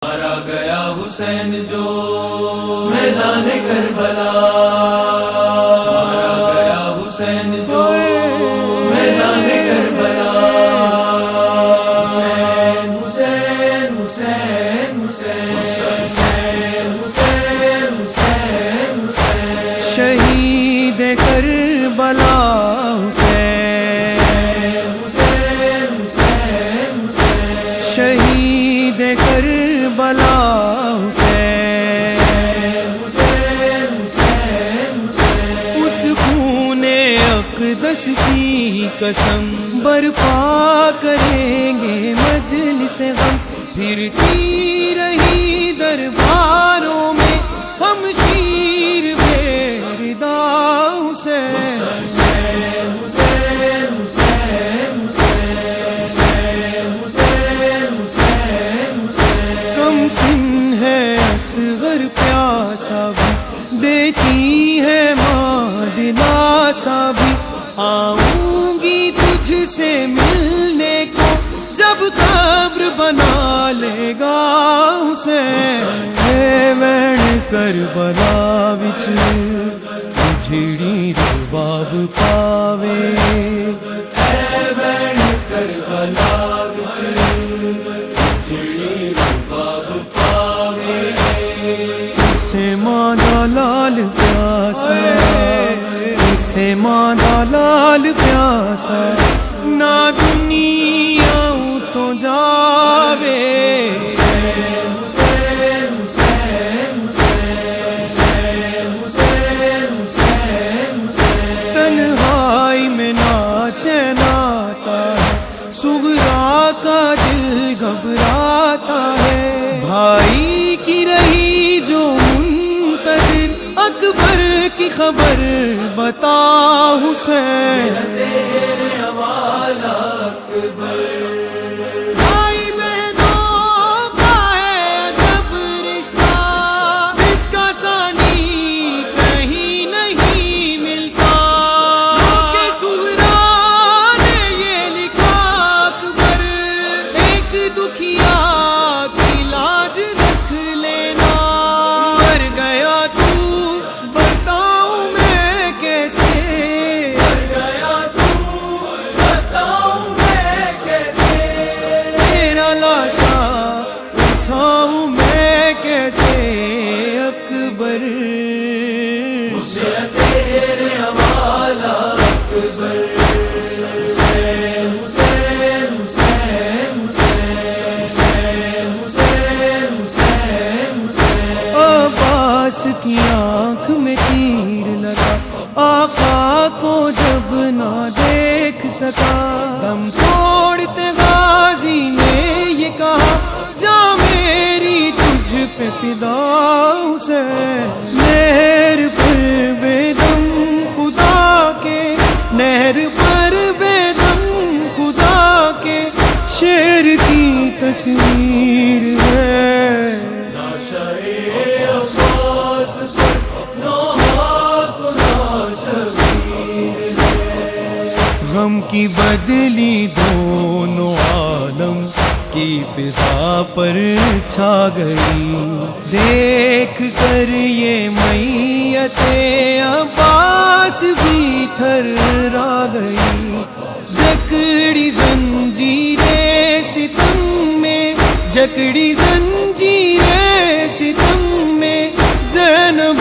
مارا گیا حسین جو میدان کربلا، مارا گیا حسین جو میدان کربلا، حسین حسین حسین حسین حسین حسین حسین حسین شہید کربلا حسین، شہید کربلا اس خون اقدس کی قسم برپا کریں گے مجلس غم، پھرتی رہی درباروں میں ہم شیر بے ردا حسین، کم سن ہے اصغر پیاسا بھی، دیتی ہے ماں دلاسا بھی، آؤں گی تجھ سے ملنے کو جب قبر بنا لے گا حسین، اے وین کربلا وچ اجڑی رباب پاوے، اے وین کربلا وچ اجڑی رباب پاوے، اسے ماں دا لال پیاسا، اسے ماں دا لال پیاسا، نہ دنیا تو جاوے، تنہائی میں ناچے ناتا ہے، صغرا کا دل گھبراتا ہے، بھائی کی رہی جو منتظر اکبر کی خبر بتا حسین، بھائی بہنوں کا ہے جب رشتہ، جس کا ثانی کہیں نہیں ملتا، کہ صغرا نے یہ لکھا اکبر ایک دکھیا کی لاج رکھ لینا، مر گیا تو بتاؤں میں کیسے، مر گیا تو بتاؤں میں کیسے، تیرا لاشا اٹھاؤں میں کیسے اکبر، زیر حوالہ اکبر، حسین حسین حسین حسین حسین حسین حسین، عباس کی آنکھ میں تیر لگا، آقا کو جب نہ دیکھ سکا، دم توڑتے غازی نے یہ کہا جا میری تجھ پہ فدا حسین، نہر پر بے دم خدا کے، نہر پر بے دم خدا کے، شیر کی تصویر ہے، غم کی بدلی دونوں عالم کی فضا پر چھا گئی، دیکھ کر یہ میت عباس بھی تھرا گئی، جکڑی زنجیریں ستم میں، جکڑی زنجیریں ستم میں، زینب